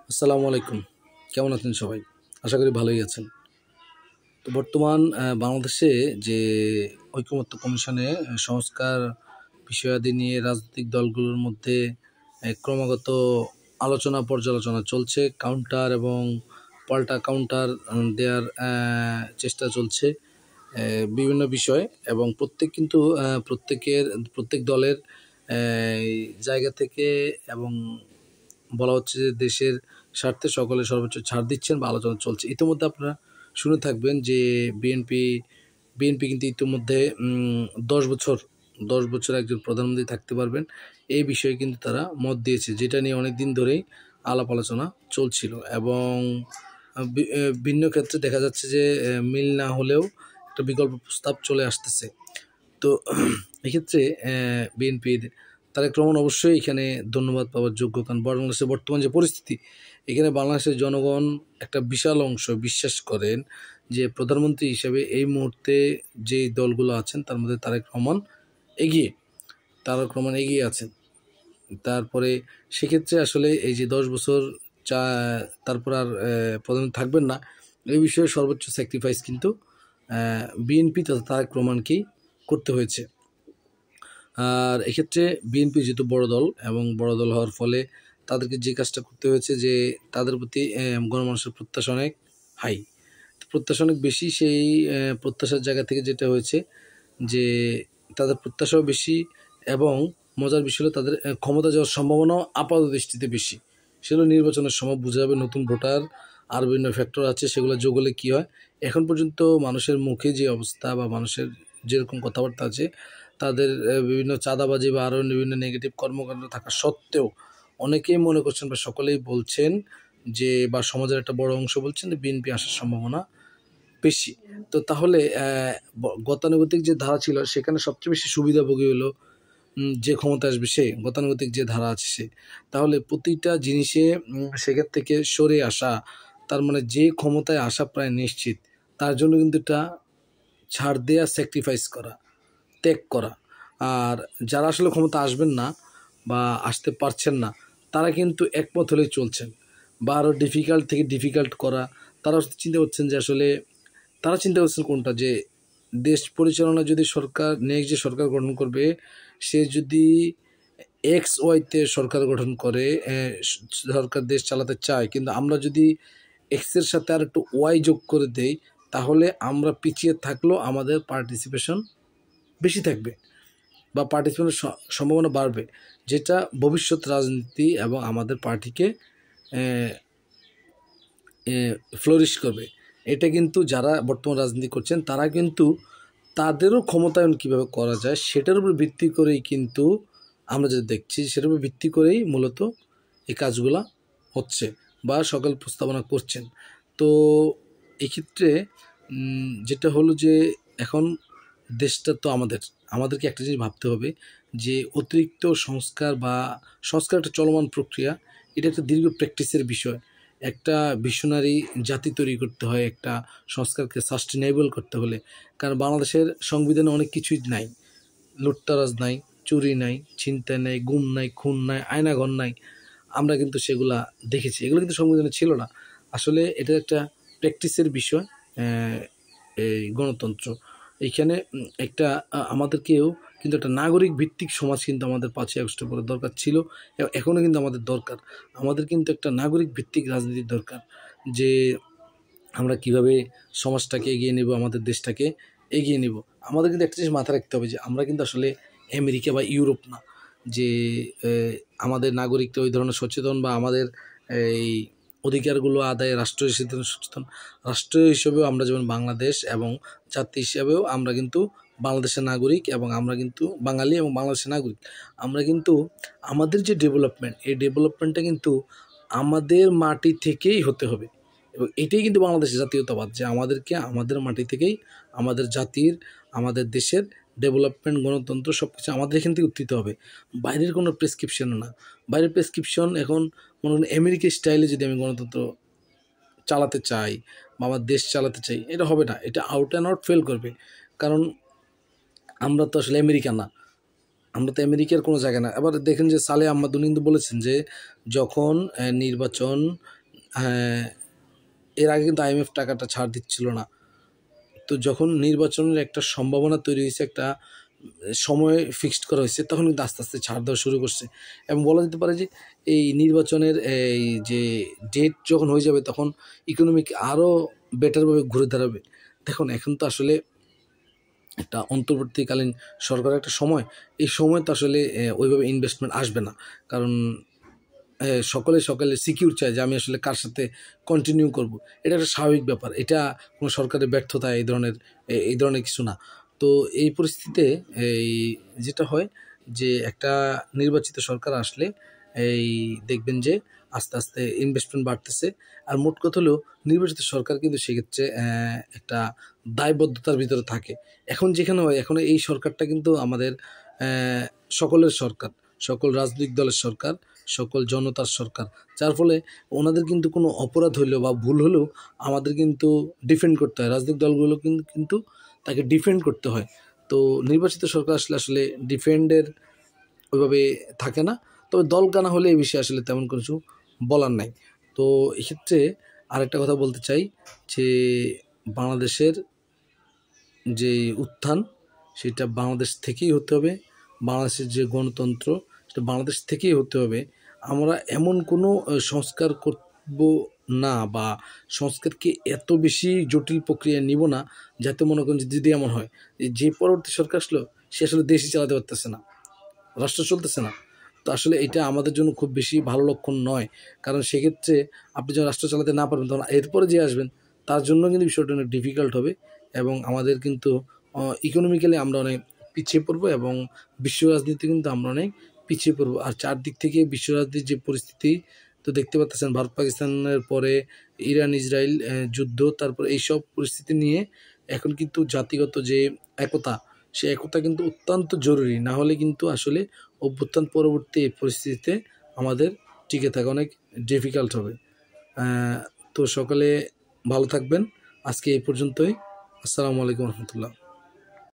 আসসালামু আলাইকুম। কেমন আছেন সবাই? আশা করি ভালোই আছেন। তো বর্তমান বাংলাদেশে যে ঐকমত্য কমিশনে সংস্কার বিষয়াদি নিয়ে রাজনৈতিক দলগুলোর মধ্যে ক্রমাগত আলোচনা পর্যালোচনা চলছে। কাউন্টার এবং পাল্টা কাউন্টার দেওয়ার চেষ্টা চলছে বিভিন্ন বিষয়, এবং প্রত্যেক দলের জায়গা থেকে, এবং বলা হচ্ছে যে দেশের স্বার্থে সকলে সর্বোচ্চ ছাড় দিচ্ছেন বা আলোচনা চলছে। ইতিমধ্যে আপনারা শুনে থাকবেন যে বিএনপি বিএনপি কিন্তু ইতিমধ্যে 10 বছর একজন প্রধানমন্ত্রী থাকতে পারবেন, এই বিষয়ে কিন্তু তারা মত দিয়েছে, যেটা নিয়ে অনেক দিন ধরেই আলাপ আলোচনা চলছিল। এবং ভিন্ন ক্ষেত্রে দেখা যাচ্ছে যে মিল না হলেও একটা বিকল্প প্রস্তাব চলে আসতেছে। তো এক্ষেত্রে বিএনপির তারেক রহমান অবশ্যই এখানে ধন্যবাদ পাওয়ার যোগ্য, কারণ বাংলাদেশের বর্তমান যে পরিস্থিতি, এখানে বাংলাদেশের জনগণ একটা বিশাল অংশ বিশ্বাস করেন যে প্রধানমন্ত্রী হিসেবে এই মুহূর্তে যে দলগুলো আছেন তার মধ্যে তারেক রহমান এগিয়ে আছেন। তারপরে সেক্ষেত্রে আসলে এই যে 10 বছর চা তারপর আর প্রধানমন্ত্রী থাকবেন না, এই বিষয়ে সর্বোচ্চ স্যাক্রিফাইস কিন্তু বিএনপি তথা তারেক রহমানকেই করতে হয়েছে। আর এক্ষেত্রে বিএনপি যেহেতু বড় দল, এবং বড় দল হওয়ার ফলে তাদেরকে যে কাজটা করতে হয়েছে যে তাদের প্রতি গণমানুষের প্রত্যাশা অনেক হাই, প্রত্যাশা অনেক বেশি। সেই প্রত্যাশার জায়গা থেকে যেটা হয়েছে যে তাদের প্রত্যাশাও বেশি, এবং মজার বিষয় হলো তাদের ক্ষমতা যাওয়ার সম্ভাবনাও আপাত দৃষ্টিতে বেশি। সেগুলো নির্বাচনের সময় বোঝা যাবে, নতুন ভোটার আর বিভিন্ন ফ্যাক্টর আছে, সেগুলো যোগ হলে কী হয়। এখন পর্যন্ত মানুষের মুখে যে অবস্থা বা মানুষের যেরকম কথাবার্তা আছে, তাদের বিভিন্ন চাঁদাবাজি বা আরও বিভিন্ন নেগেটিভ কর্মকাণ্ড থাকা সত্ত্বেও অনেকেই মনে করছেন বা সকলেই বলছেন যে, বা সমাজের একটা বড় অংশ বলছেন যে বিএনপি আসার সম্ভাবনা বেশি। তো তাহলে গতানুগতিক যে ধারা ছিল সেখানে সবচেয়ে বেশি সুবিধাভোগী হলো যে ক্ষমতা আসবে সে, গতানুগতিক যে ধারা আছে সে। তাহলে প্রতিটা জিনিসে সেখান থেকে সরে আসা, তার মানে যে ক্ষমতায় আসা প্রায় নিশ্চিত, তার জন্য কিন্তু এটা ছাড় দেয়া, স্যাক্রিফাইস করা, ত্যাগ করা। আর যারা আসলে ক্ষমতা আসবেন না বা আসতে পারছেন না, তারা কিন্তু একমত হলেই চলছেন, বা আরও ডিফিকাল্ট থেকে ডিফিকাল্ট করা। তারা চিন্তা করছেন কোনটা, যে দেশ পরিচালনা যদি নেক্সট যে সরকার গঠন করবে, সে যদি XYতে সরকার গঠন করে, সরকার দেশ চালাতে চায়, কিন্তু আমরা যদি এক্সের সাথে আর একটু ওয়াই যোগ করে দেই, তাহলে আমরা পিছিয়ে থাকলেও আমাদের পার্টিসিপেশন বেশি থাকবে বা পার্টিসিপেশনের সম্ভাবনা বাড়বে, যেটা ভবিষ্যৎ রাজনীতি এবং আমাদের পার্টিকে ফ্লোরিশ করবে। এটা কিন্তু যারা বর্তমান রাজনীতি করছেন তারা কিন্তু তাদেরও ক্ষমতায়ন কীভাবে করা যায় সেটার উপর ভিত্তি করেই কিন্তু আমরা যেটা দেখছি, সেটার উপর ভিত্তি করেই মূলত এই কাজগুলা হচ্ছে বা সকল প্রস্তাবনা করছেন। তো এক্ষেত্রে যেটা হলো যে এখন দেশটা তো আমাদেরকে একটা জিনিস ভাবতে হবে যে অতিরিক্ত সংস্কার একটা চলমান প্রক্রিয়া, এটা একটা দীর্ঘ প্র্যাকটিসের বিষয়। একটা ভিশনারি জাতি তৈরি করতে হয় একটা সংস্কারকে সাস্টেনেবল করতে হলে, কারণ বাংলাদেশের সংবিধানে অনেক কিছুই নাই। লুটতরাজ নাই, চুরি নাই, ছিনতাই নাই, গুম নাই, খুন নাই, আয়নাঘর নাই। আমরা কিন্তু সেগুলা দেখেছি, এগুলো কিন্তু সংবিধানে ছিল না। আসলে এটা একটা প্র্যাকটিসের বিষয়। এই গণতন্ত্র এইখানে আমাদেরকেও কিন্তু একটা নাগরিক ভিত্তিক সমাজ কিন্তু আমাদের 5ই আগস্টের পরে দরকার ছিল, এখনও কিন্তু আমাদের দরকার। আমাদের কিন্তু একটা নাগরিক ভিত্তিক রাজনীতির দরকার, যে আমরা কিভাবে সমাজটাকে এগিয়ে নেব, আমাদের দেশটাকে এগিয়ে নেব। আমাদের কিন্তু একটা জিনিস মাথায় রাখতে হবে যে আমরা কিন্তু আসলে আমেরিকা বা ইউরোপ না, যে আমাদের নাগরিকরা ওই ধরনের সচেতন বা আমাদের এই অধিকারগুলো আদায়ে রাষ্ট্র হিসেবে সচেতন। রাষ্ট্র হিসেবেও আমরা যেমন বাংলাদেশ, এবং জাতি হিসাবেও আমরা কিন্তু বাংলাদেশের নাগরিক, এবং আমরা কিন্তু বাঙালি এবং বাংলাদেশের নাগরিক। আমরা কিন্তু আমাদের যে ডেভেলপমেন্ট, এই ডেভেলপমেন্টটা কিন্তু আমাদের মাটি থেকেই হতে হবে, এবং এটাই কিন্তু বাংলাদেশের জাতীয়তাবাদ, যে আমাদেরকে আমাদের মাটি থেকেই আমাদের জাতির, আমাদের দেশের ডেভেলপমেন্ট, গণতন্ত্র সব কিছু আমাদের এখান থেকে উত্থিত হবে, বাইরের কোনো প্রেসক্রিপশনও না। বাইরের প্রেসক্রিপশন এখন মনে করেন আমেরিকা স্টাইলে যদি আমি গণতন্ত্র চালাতে চাই বা আমার দেশ চালাতে চাই, এটা হবে না, এটা আউট অ্যান্ড আউট ফেল করবে। কারণ আমরা তো আসলে আমেরিকা না, আমরা তো আমেরিকার কোনো জায়গা না। আবার দেখেন যে সালেহ আহমদ উনি কিন্তু বলেছেন যে যখন নির্বাচন, এর আগে কিন্তু আইএমএফ টাকাটা ছাড় দিচ্ছিল না। তো যখন নির্বাচনের একটা সম্ভাবনা তৈরি হয়েছে, একটা সময় ফিক্সড করা হয়েছে, তখন কিন্তু আস্তে আস্তে ছাড় দেওয়া শুরু করছে। এবং বলা যেতে পারে যে এই নির্বাচনের এই যে ডেট যখন হয়ে যাবে তখন ইকোনমিক আরও বেটারভাবে ঘুরে দাঁড়াবে। দেখুন এখন তো আসলে একটা অন্তর্বর্তীকালীন সরকারের একটা সময়, এই সময় তো আসলে ওইভাবে ইনভেস্টমেন্ট আসবে না। কারণ সকলে সিকিউর চায় যে আমি আসলে কার সাথে কন্টিনিউ করব। এটা একটা স্বাভাবিক ব্যাপার। এটা কোনো সরকারের ব্যর্থতা এই ধরনের কিছু না। তো এই পরিস্থিতিতে এই যেটা হয় যে একটা নির্বাচিত সরকার আসলে এই দেখবেন যে আস্তে আস্তে ইনভেস্টমেন্ট বাড়তেছে। আর মোট কথা হলো নির্বাচিত সরকার কিন্তু সেক্ষেত্রে একটা দায়বদ্ধতার ভিতরে থাকে। এখন যেখানে হয়, এখন এই সরকারটা কিন্তু আমাদের সকলের সরকার, সকল রাজনৈতিক দলের সরকার, সকল জনতার সরকার। যার ফলে ওনাদের কিন্তু কোনো অপরাধ হইলেও বা ভুল হলেও আমাদের কিন্তু ডিফেন্ড করতে হয়। রাজনৈতিক দলগুলো কিন্তু তাকে ডিফেন্ড করতে হয়। তো নির্বাচিত সরকার আসলে ডিফেন্ডের ওইভাবে থাকে না। তবে দল গানা হলে এই বিষয়ে আসলে তেমন কিছু বলার নাই। তো এক্ষেত্রে আরেকটা কথা বলতে চাই যে বাংলাদেশের যে উত্থান, সেটা বাংলাদেশ থেকেই হতে হবে। বাংলাদেশের যে গণতন্ত্র, সেটা বাংলাদেশ থেকেই হতে হবে। আমরা এমন কোনো সংস্কার করব না বা সংস্কারকে এত বেশি জটিল প্রক্রিয়ায় নিব না, যাতে মনে করেন যদি এমন হয় যে পরবর্তী সরকার আসলো সে আসলে দেশই চালাতে পারতেছে না, রাষ্ট্র চলতেছে না। তো আসলে এটা আমাদের জন্য খুব বেশি ভালো লক্ষণ নয়। কারণ সেক্ষেত্রে আপনি যখন রাষ্ট্র চালাতে না পারবেন, তখন এরপরে যে আসবেন তার জন্য কিন্তু বিষয়টা অনেক ডিফিকাল্ট হবে। এবং আমাদের কিন্তু ইকোনমিক্যালি আমরা অনেক পিছিয়ে পড়বো এবং বিশ্ব রাজনীতি কিন্তু আমরা অনেক পিছিয়ে পড়বো। আর চারদিক থেকে বিশ্ব রাজনীতির যে পরিস্থিতি তো দেখতে পাচ্ছেন, ভারত পাকিস্তানের পরে ইরান ইসরায়েল যুদ্ধ, তারপর এইসব পরিস্থিতি নিয়ে এখন কিন্তু জাতিগত যে একতা, সে একতা কিন্তু অত্যন্ত জরুরি। না হলে কিন্তু আসলে অভ্যুত্থান পরবর্তী এই পরিস্থিতিতে আমাদের টিকে থাকা অনেক ডিফিকাল্ট হবে। তো সকলে ভালো থাকবেন। আজকে এই পর্যন্তই। আসসালামু আলাইকুম রহমতুল্লাহ।